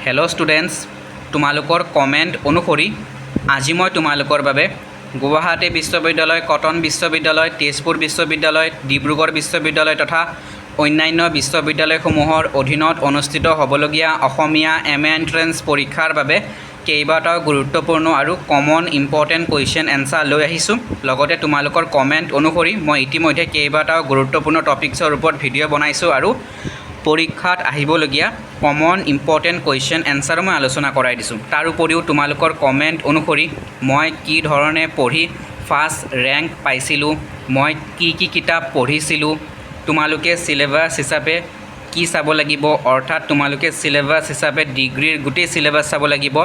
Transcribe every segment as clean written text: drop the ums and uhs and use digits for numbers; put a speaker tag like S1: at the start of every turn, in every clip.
S1: Hello' students, তোমালোকৰ comment অনুসৰি আজি মই তোমালোকৰ বাবে গুৱাহাটী বিশ্ববিদ্যালয়, কটন বিশ্ববিদ্যালয়, তেজপুৰ বিশ্ববিদ্যালয়, ডিব্ৰুগড় বিশ্ববিদ্যালয় তথা অন্যান্য বিশ্ববিদ্যালয়সমূহৰ অধীনত অনুষ্ঠিত হ'বলগীয়া অসমীয়া MA এণ্ট্ৰেন্স পৰীক্ষাৰ বাবে কেইবাটাও গুৰুত্বপূৰ্ণ আৰু কমন ইম্পৰ্টেণ্ট কুৱেশ্যন এনচাৰ লৈ আহিছোঁ। লগতে তোমালোকৰ কমেণ্ট অনুসৰি মই ইতিমধ্যে কেইবাটাও গুৰুত্বপূৰ্ণ টপিকছৰ ওপৰত ভিডিঅ' বনাইছোঁ আৰু পৰীক্ষাত আহিবলগীয়া কমন ইম্পৰ্টেণ্ট কুৱেশ্যন এনচাৰো মই আলোচনা কৰাই দিছোঁ। তাৰ উপৰিও তোমালোকৰ কমেণ্ট অনুসৰি মই কি ধৰণে পঢ়ি ফাৰ্ষ্ট ৰেংক পাইছিলোঁ, মই কি কিতাপ পঢ়িছিলোঁ, তোমালোকে চিলেবাছ হিচাপে কি চাব লাগিব, অৰ্থাৎ তোমালোকে চিলেবাছ হিচাপে ডিগ্ৰীৰ গোটেই চিলেবাছ চাব লাগিব।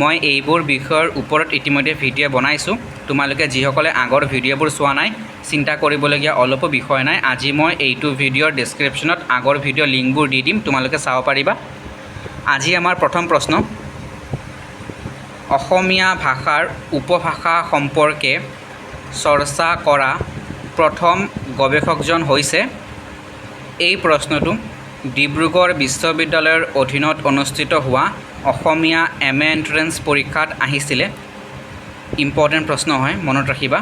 S1: মই এইবোৰ বিষয়ৰ ওপৰত ইতিমধ্যে ভিডিঅ' বনাইছোঁ। তোমালোকে যিসকলে আগৰ ভিডিঅ'বোৰ চোৱা নাই, চিন্তা কৰিবলগীয়া অলপো বিষয় নাই। আজি মই এইটো ভিডিঅ'ৰ ডেছক্ৰিপশ্যনত আগৰ ভিডিঅ' লিংকবোৰ দি দিম, তোমালোকে চাব পাৰিবা। আজি আমাৰ প্ৰথম প্ৰশ্ন, অসমীয়া ভাষাৰ উপভাষা সম্পৰ্কে চৰ্চা কৰা প্ৰথম গৱেষকজন হৈছে। এই প্ৰশ্নটো ডিব্ৰুগড় বিশ্ববিদ্যালয়ৰ অধীনত অনুষ্ঠিত হোৱা অসমীয়া MA এণ্ট্ৰেন্স পৰীক্ষাত আহিছিলে। ইম্পৰ্টেণ্ট প্ৰশ্ন হয়, মনত ৰাখিবা।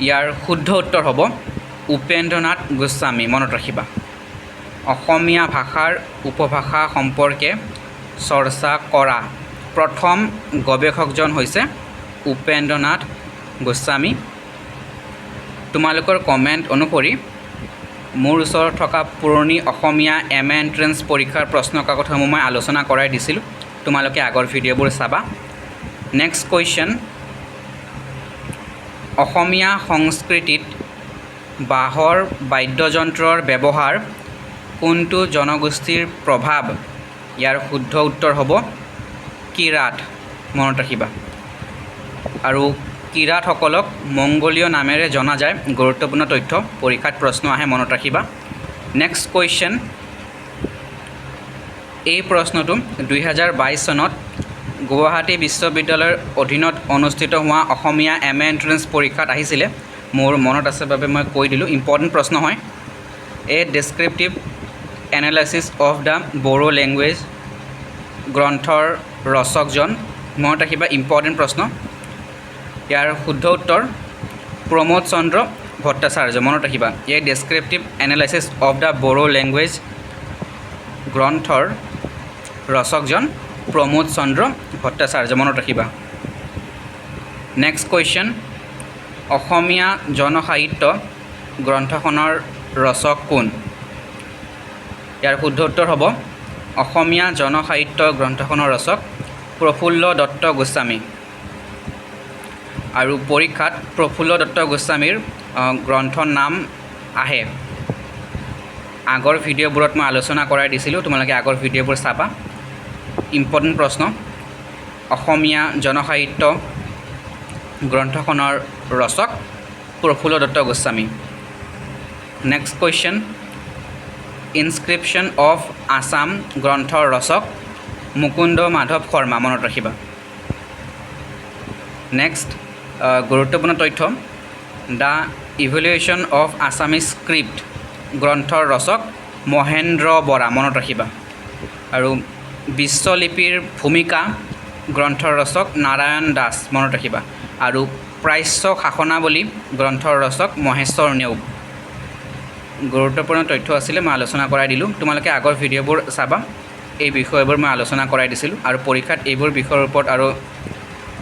S1: ইয়াৰ শুদ্ধ উত্তৰ হ'ব উপেন্দ্ৰনাথ গোস্বামী। মনত ৰাখিবা, অসমীয়া ভাষাৰ উপভাষা সম্পৰ্কে চৰ্চা কৰা প্ৰথম গৱেষকজন হৈছে উপেন্দ্ৰনাথ গোস্বামী। তোমালোকৰ কমেণ্ট অনুসৰি মোৰ ওচৰত থকা পুৰণি অসমীয়া MA এণ্ট্ৰেন্স পৰীক্ষাৰ প্ৰশ্ন কাকতসমূহ মই আলোচনা কৰাই দিছিলোঁ, তোমালোকে আগৰ ভিডিঅ'বোৰ চাবা। নেক্সট কুৱেশ্যন, অসমীয়া সংস্কৃতিত বাঁহৰ বাদ্যযন্ত্ৰৰ ব্যৱহাৰ কোনটো জনগোষ্ঠীৰ প্ৰভাৱ? ইয়াৰ শুদ্ধ উত্তৰ হ'ব কিৰাত। মনত ৰাখিবা। আৰু কিৰাতসকলক মংগোলীয় নামেৰে জনা যায়। গুৰুত্বপূৰ্ণ তথ্য, পৰীক্ষাত প্ৰশ্ন আহে, মনত ৰাখিবা। নেক্সট কুৱেশ্যন, এই প্ৰশ্নটো 2022 চনত গুৱাহাটী বিশ্ববিদ্যালয়ৰ অধীনত অনুষ্ঠিত হোৱা অসমীয়া MA এণ্ট্ৰেন্স পৰীক্ষাত আহিছিলে। মোৰ মনত আছে বাবে মই কৈ দিলোঁ। ইম্পৰ্টেণ্ট প্ৰশ্ন হয়। A descriptive analysis of the Boro language গ্ৰন্থৰ ৰচকজন। মনত ৰাখিবা, ইম্পৰ্টেণ্ট প্ৰশ্ন। ইয়াৰ শুদ্ধ উত্তৰ প্ৰমোদ চন্দ্ৰ ভট্টাচাৰ্য। মনত ৰাখিবা, a descriptive analysis of the Boro language গ্ৰন্থৰ ৰচকজন প্ৰমোদ চন্দ্ৰ ভট্টাচাৰ্য। মনত ৰাখিবা। নেক্সট কুৱেশ্যন, অসমীয়া জনসাহিত্য গ্ৰন্থখনৰ ৰচক কোন? ইয়াৰ শুদ্ধ উত্তৰ হ'ব অসমীয়া জনসাহিত্য গ্ৰন্থখনৰ ৰচক প্ৰফুল্ল দত্ত গোস্বামী। আৰু পৰীক্ষাত প্ৰফুল্ল দত্ত গোস্বামীৰ গ্ৰন্থৰ নাম আহে। আগৰ ভিডিঅ'বোৰত মই আলোচনা কৰাই দিছিলোঁ, তোমালোকে আগৰ ভিডিঅ'বোৰ চাবা। ইম্পৰ্টেণ্ট প্ৰশ্ন, অসমীয়া জনসাহিত্য গ্ৰন্থখনৰ ৰচক Prafulla Dutta Goswami. Next question, inscription of Assam গ্ৰন্থৰ ৰচক মুকুন্দ মাধৱ শৰ্মা। মনত ৰাখিবা। নেক্সট গুৰুত্বপূৰ্ণ তথ্য, the evolution of Assamese script গ্ৰন্থৰ ৰচক মহেন্দ্ৰ বৰা। মনত ৰাখিবা। আৰু বিশ্বলিপিৰ ভূমিকা গ্ৰন্থৰ ৰচক নাৰায়ণ দাস। মনত ৰাখিবা। আৰু প্ৰাচ্য শাসনাৱলী গ্ৰন্থৰ ৰচক মহেশ্বৰ নেওগ। গুৰুত্বপূৰ্ণ তথ্য আছিলে, মই আলোচনা কৰাই দিলোঁ। তোমালোকে আগৰ ভিডিঅ'বোৰ চাবা, এই বিষয়বোৰ মই আলোচনা কৰাই দিছিলোঁ। আৰু পৰীক্ষাত এইবোৰ বিষয়ৰ ওপৰত আৰু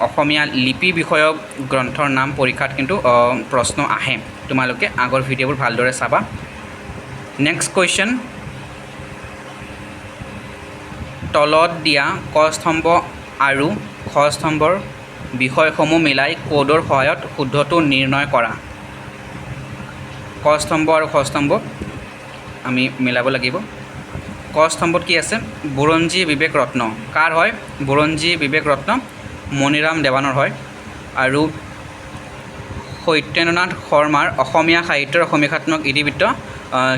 S1: অসমীয়া লিপি বিষয়ক গ্ৰন্থৰ নাম পৰীক্ষাত কিন্তু প্ৰশ্ন আহে। তোমালোকে আগৰ ভিডিঅ'বোৰ ভালদৰে চাবা। নেক্সট কুৱেশ্যন, তলত দিয়া ক স্তম্ভ আৰু খ স্তম্ভৰ বিষয়সমূহ মিলাই কোডৰ সহায়ত শুদ্ধটো নিৰ্ণয় কৰা। ক স্তম্ভ আৰু খ স্তম্ভ আমি মিলাব লাগিব। ক স্তম্ভত কি আছে? বুৰঞ্জী বিবেক ৰত্ন। কাৰ হয়? বুৰঞ্জী বিবেক ৰত্ন মণিৰাম দেৱানৰ হয়। আৰু সত্যেন্দ্ৰনাথ শৰ্মাৰ অসমীয়া সাহিত্যৰ সমীক্ষাত্মক ইতিবৃত্ত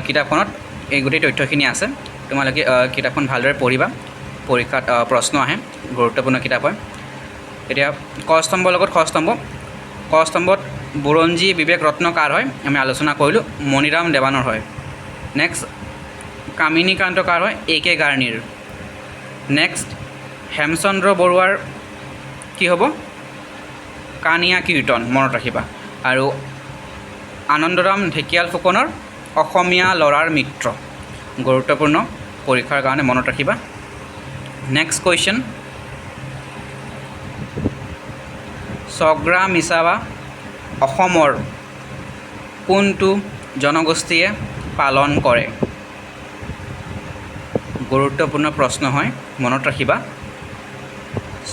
S1: কিতাপখনত এই গোটেই তথ্যখিনি আছে। তোমালোকে কিতাপখন ভালদৰে পঢ়িবা, পৰীক্ষাত প্ৰশ্ন আহে, গুৰুত্বপূৰ্ণ কিতাপ হয়। এতিয়া ক স্তম্ভৰ লগত খ স্তম্ভ। ক স্তম্ভত বুৰঞ্জী বিবেক ৰত্ন কাৰ হয়? আমি আলোচনা কৰিলোঁ, মণিৰাম দেৱানৰ হয়। নেক্সট কামিনীকান্ত কাৰ হয়? A.K. গাৰ্ণীৰ। নেক্সট হেমচন্দ্ৰ বৰুৱাৰ কি হ'ব কানিয়া কীৰ্তন মনত ৰাখিবা আৰু আনন্দৰাম ঢেকিয়াল ফুকনৰ অসমীয়া ল'ৰাৰ মিত্ৰ গুৰুত্বপূৰ্ণ পৰীক্ষাৰ কাৰণে মনত ৰাখিবা নেক্সট কুৱেশ্যন ছগ্ৰা মিছাৱা অসমৰ কোনটো জনগোষ্ঠীয়ে পালন কৰে গুৰুত্বপূৰ্ণ প্ৰশ্ন হয় মনত ৰাখিবা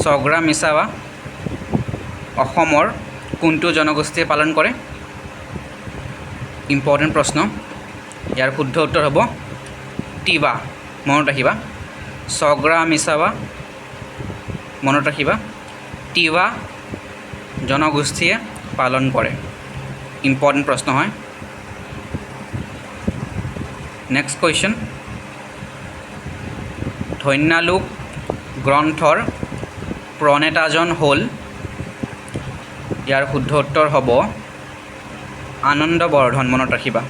S1: ছগ্ৰা মিছাৱা অসমৰ কোনটো জনগোষ্ঠীয়ে পালন কৰে ইম্পৰ্টেণ্ট প্ৰশ্ন ইয়াৰ শুদ্ধ উত্তৰ হ'ব তিৱা মনত ৰাখিবা ছগ্ৰা মিছাৱা মনত ৰাখিবা তিৱা জনগোষ্ঠীয়ে পালন কৰে ইম্পৰ্টেণ্ট প্ৰশ্ন হয় নেক্সট কুৱেশ্যন ধন্যালোক গ্ৰন্থৰ প্ৰণেতাজন হ'ল ইয়াৰ শুদ্ধ উত্তৰ হ'ব আনন্দবৰ্ধন মনত ৰাখিবা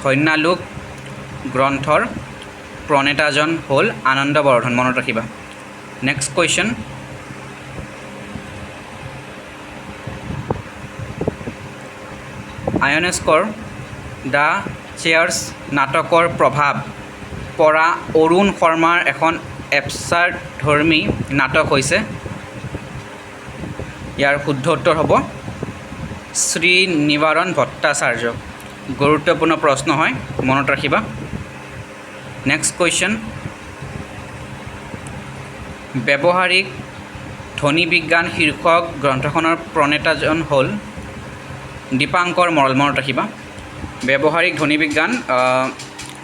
S1: ধন্যালোক গ্ৰন্থৰ প্ৰণেতাজন হ'ল আনন্দবৰ্ধন মনত ৰাখিবা নেক্সট কুৱেশ্যন আয়নেস্কৰ দ্য চেয়াৰ্ছ নাটকৰ প্ৰভাৱ পৰা অৰুণ শৰ্মাৰ এখন এপচাৰধৰ্মী নাটক হৈছে ইয়াৰ শুদ্ধ উত্তৰ হ'ব শ্ৰীনিবাৰণ ভট্টাচাৰ্য গুৰুত্বপূৰ্ণ প্ৰশ্ন হয় মনত ৰাখিবা নেক্সট কুৱেশ্যন ব্যৱহাৰিক ধ্বনি বিজ্ঞান শীৰ্ষক গ্ৰন্থখনৰ প্ৰণেতাজন হ'ল দীপাংকৰ মৰল মনত ৰাখিবা ব্যৱহাৰিক ধ্বনি বিজ্ঞান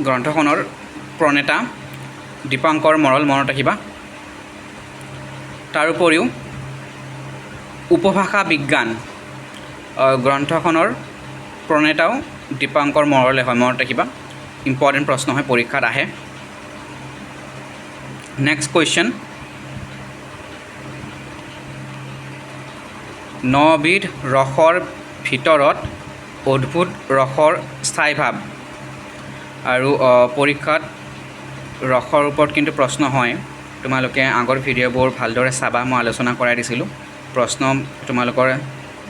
S1: গ্ৰন্থখনৰ প্ৰণেতা দীপাংকৰ মৰল মনত ৰাখিবা তাৰোপৰিও উপভাষা বিজ্ঞান গ্ৰন্থখনৰ প্ৰণেতাও দীপাংকৰ মৰলে হয় মনত ৰাখিবা ইম্পৰ্টেণ্ট প্ৰশ্ন হয় পৰীক্ষাত আহে নেক্সট কুৱেশ্যন 9বিধ ৰসৰ ভিতৰত অদ্ভুত ৰসৰ স্থায়ীভাৱ আৰু পৰীক্ষাত ৰসৰ ওপৰত কিন্তু প্ৰশ্ন হয় তোমালোকে আগৰ ভিডিঅ'বোৰ ভালদৰে চাবা মই আলোচনা কৰাই দিছিলোঁ প্ৰশ্ন তোমালোকৰ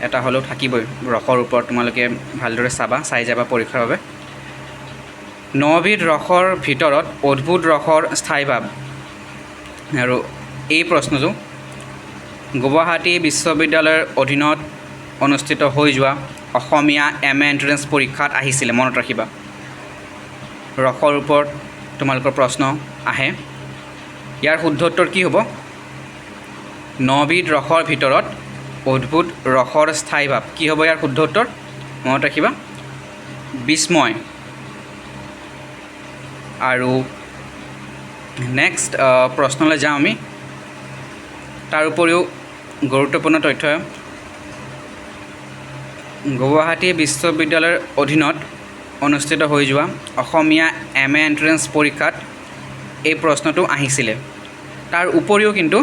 S1: এটা হ'লেও থাকিবই ৰসৰ ওপৰত তোমালোকে ভালদৰে চাবা চাই যাবা পৰীক্ষাৰ বাবে 9বিধ ৰসৰ ভিতৰত অদ্ভুত ৰসৰ স্থায়ীভাৱ আৰু এই প্ৰশ্নটো গুৱাহাটী বিশ্ববিদ্যালয়ৰ অধীনত অনুষ্ঠিত হৈ যোৱা অসমীয়া MA এণ্ট্ৰেন্স পৰীক্ষাত আহিছিলে মনত ৰাখিবা ৰসৰ ওপৰত তোমালোকৰ প্ৰশ্ন আহে ইয়াৰ শুদ্ধ উত্তৰ কি হ'ব 9বিধ ৰসৰ ভিতৰত অদ্ভুত ৰসৰ স্থায়ীভাৱ কি হ'ব ইয়াৰ শুদ্ধ উত্তৰ মনত ৰাখিবা বিস্ময় আৰু নেক্সট প্ৰশ্নলৈ যাওঁ আমি তাৰ উপৰিও গুৰুত্বপূৰ্ণ তথ্য গুৱাহাটী বিশ্ববিদ্যালয়ৰ অধীনত অনুষ্ঠিত হৈ যোৱা অসমীয়া MA এণ্ট্ৰেন্স পৰীক্ষাত এই প্ৰশ্নটো আহিছিলে তাৰ উপৰিও কিন্তু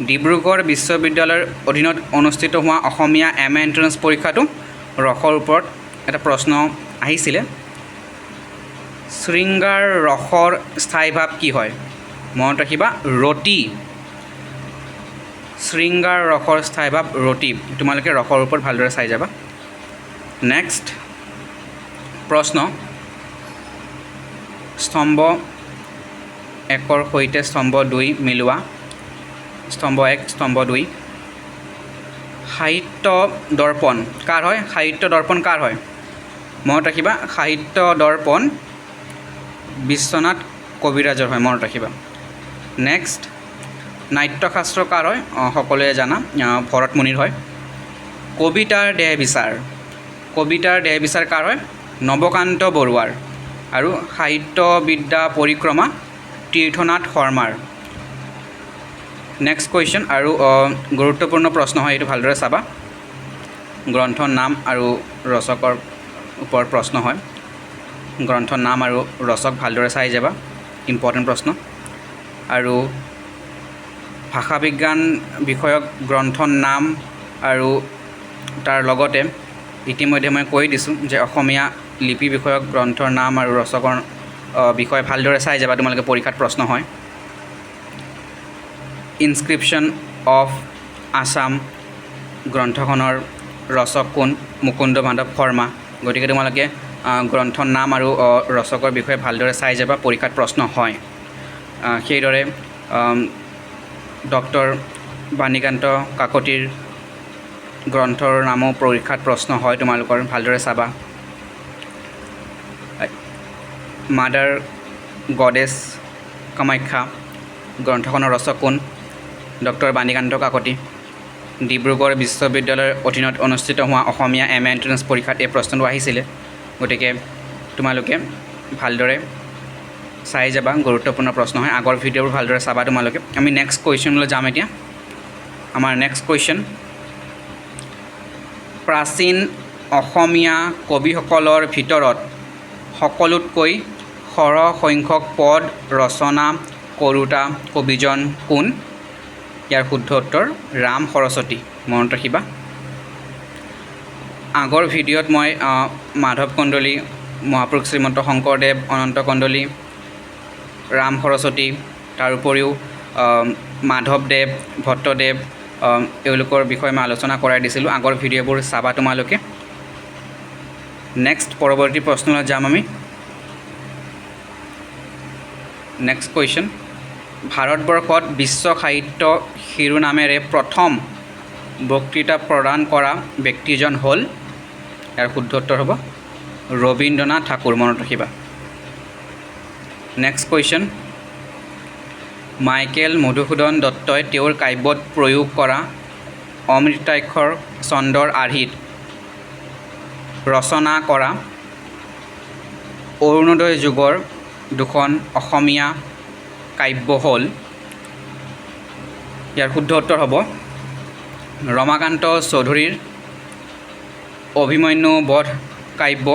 S1: ডিব্ৰুগড় বিশ্ববিদ্যালয়ৰ অধীনত অনুষ্ঠিত হোৱা অসমীয়া MA এণ্ট্ৰেন্স পৰীক্ষাটো ৰসৰ ওপৰত এটা প্ৰশ্ন আহিছিলে শৃংগাৰ ৰসৰ স্থায়ীভাৱ কি হয় মনত ৰাখিবা ৰতি শৃংগাৰ ৰসৰ স্থায়ীভাৱ ৰতি তোমালোকে ৰসৰ ওপৰত ভালদৰে চাই যাবা নেক্সট প্ৰশ্ন স্তম্ভ 1ৰ সৈতে স্তম্ভ 2 মিলোৱা স্তম্ভ 1 স্তম্ভ 2 সাহিত্য দৰ্পণ কাৰ হয় সাহিত্য দৰ্পণ কাৰ হয় মনত ৰাখিবা সাহিত্য দৰ্পণ বিশ্বনাথ কবিৰাজৰ হয় মনত ৰাখিবা নেক্সট নাট্যশাস্ত্ৰ কাৰ হয় সকলোৱে জানা ভৰতমুনিৰ হয় কবিতাৰ দেহ বিচাৰ কাৰ হয় নৱকান্ত বৰুৱাৰ আৰু সাহিত্য বিদ্যা পৰিক্ৰমা তীৰ্থনাথ শৰ্মাৰ নেক্সট কুৱেশ্যন আৰু গুৰুত্বপূৰ্ণ প্ৰশ্ন হয় এইটো ভালদৰে চাবা গ্ৰন্থৰ নাম আৰু ৰচকৰ ওপৰত প্ৰশ্ন হয় গ্ৰন্থৰ নাম আৰু ৰচক ভালদৰে চাই যাবা ইম্পৰ্টেণ্ট প্ৰশ্ন আৰু ভাষা বিজ্ঞান বিষয়ক গ্ৰন্থৰ নাম আৰু তাৰ লগতে ইতিমধ্যে মই কৈ দিছোঁ যে অসমীয়া লিপি বিষয়ক গ্ৰন্থৰ নাম আৰু ৰচকৰ বিষয়ে ভালদৰে চাই যাবা তোমালোকে পৰীক্ষাত প্ৰশ্ন হয় ইনস্ক্ৰিপশ্যন অফ আছাম গ্ৰন্থখনৰ ৰচক কোন মুকুন্দ মাধৱ শৰ্মা গতিকে তোমালোকে গ্ৰন্থৰ নাম আৰু ৰচকৰ বিষয়ে ভালদৰে চাই যাবা পৰীক্ষাত প্ৰশ্ন হয় সেইদৰে ডক্টৰ বাণীকান্ত কাকতিৰ গ্ৰন্থৰ নামো পৰীক্ষাত প্ৰশ্ন হয় তোমালোকৰ ভালদৰে চাবা মাদাৰ গডেছ কামাখ্যা গ্ৰন্থখনৰ ৰচক কোন ডক্টৰ বাণীকান্ত কাকতি ডিব্ৰুগড় বিশ্ববিদ্যালয়ৰ অধীনত অনুষ্ঠিত হোৱা অসমীয়া এম এ এণ্ট্ৰেন্স পৰীক্ষাত এই প্ৰশ্নটো আহিছিলে গতিকে তোমালোকে ভালদৰে চাই যাবা গুৰুত্বপূৰ্ণ প্ৰশ্ন হয় আগৰ ভিডিঅ'বোৰ ভালদৰে চাবা তোমালোকে আমি নেক্সট কুৱেশ্যনলৈ যাম এতিয়া আমাৰ নেক্সট কুৱেশ্যন প্ৰাচীন অসমীয়া কবিসকলৰ ভিতৰত সকলোতকৈ সৰহ সংখ্যক পদ ৰচনা কৰোঁতা কবিজন কোন ইয়াৰ শুদ্ধ উত্তৰ ৰাম সৰস্বতী মনত ৰাখিবা আগৰ ভিডিঅ'ত মই মাধৱ কন্দলী মহাপুৰুষ শ্ৰীমন্ত শংকৰদেৱ অনন্ত কন্দলী ৰাম সৰস্বতী তাৰ উপৰিও মাধৱদেৱ ভট্টদেৱ এওঁলোকৰ বিষয়ে মই আলোচনা কৰাই দিছিলোঁ আগৰ ভিডিঅ'বোৰ চাবা তোমালোকে নেক্সট পৰৱৰ্তী প্ৰশ্নলৈ যাম আমি নেক্সট কুৱেশ্যন ভাৰতবৰ্ষত বিশ্ব সাহিত্য শিৰোনামেৰে প্ৰথম বক্তৃতা প্ৰদান কৰা ব্যক্তিজন হ'ল ইয়াৰ শুদ্ধ উত্তৰ হ'ব ৰবীন্দ্ৰনাথ ঠাকুৰ মনত ৰাখিবা নেক্সট কুৱেশ্যন মাইকেল মধুসূদন দত্তই তেওঁৰ কাব্যত প্ৰয়োগ কৰা অমৃতাক্ষৰ ছন্দৰ আৰ্হিত ৰচনা কৰা অৰুণোদয় যুগৰ দুখন অসমীয়া কাব্য হ'ল ইয়াৰ শুদ্ধ উত্তৰ হ'ব ৰমাকান্ত চৌধুৰীৰ অভিমন্যু বধ কাব্য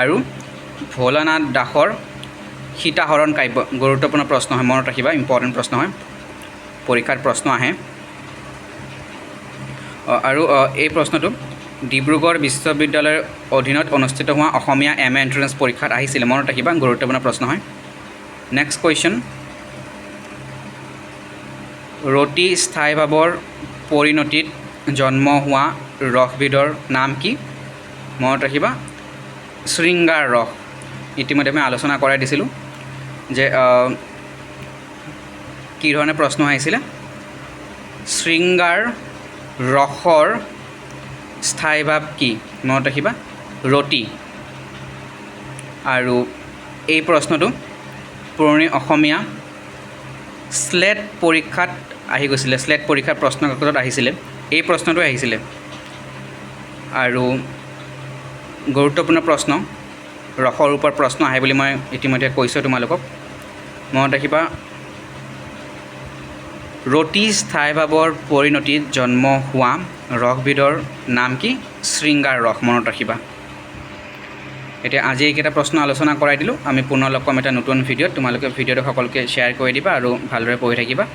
S1: আৰু ভোলানাথ দাসৰ সীতাহৰণ কাব্য গুৰুত্বপূৰ্ণ প্ৰশ্ন হয় মনত ৰাখিবা ইম্পৰ্টেণ্ট প্ৰশ্ন হয় পৰীক্ষাত প্ৰশ্ন আহে আৰু এই প্ৰশ্নটো ডিব্ৰুগড় বিশ্ববিদ্যালয়ৰ অধীনত অনুষ্ঠিত হোৱা অসমীয়া এম এ এণ্ট্ৰেন্স পৰীক্ষাত আহিছিলে মনত ৰাখিবা গুৰুত্বপূৰ্ণ প্ৰশ্ন হয় নেক্সট কুৱেশ্যন ৰতি স্থায়ীভাৱৰ পৰিণতিত জন্ম হোৱা ৰসবিধৰ নাম কি মনত ৰাখিবা শৃংগাৰ ৰস ইতিমধ্যে মই আলোচনা কৰাই দিছিলোঁ যে কি ধৰণে প্ৰশ্ন আহিছিলে শৃংগাৰ ৰসৰ স্থায়ীভাৱ কি মনত ৰাখিবা ৰতি আৰু এই প্ৰশ্নটো পুৰণি অসমীয়া স্লেট পৰীক্ষাত আহি গৈছিলে স্লেট পৰীক্ষাৰ প্ৰশ্ন কাকতত আহিছিলে এই প্ৰশ্নটো আহিছিলে আৰু গুৰুত্বপূৰ্ণ প্ৰশ্ন ৰসৰ ওপৰত প্ৰশ্ন আহে বুলি মই ইতিমধ্যে কৈছোঁ তোমালোকক মনত ৰাখিবা ৰতি স্থায়ীভাৱৰ পৰিণতিত জন্ম হোৱা ৰসবিধৰ নাম কি শৃংগাৰ ৰস মনত ৰাখিবা এতিয়া আজি এইকেইটা প্ৰশ্ন আলোচনা কৰাই দিলোঁ আমি পুনৰ লগ পাম এটা নতুন ভিডিঅ'ত তোমালোকে ভিডিঅ'টো সকলোকে শ্বেয়াৰ কৰি দিবা আৰু ভালদৰে পঢ়ি থাকিবা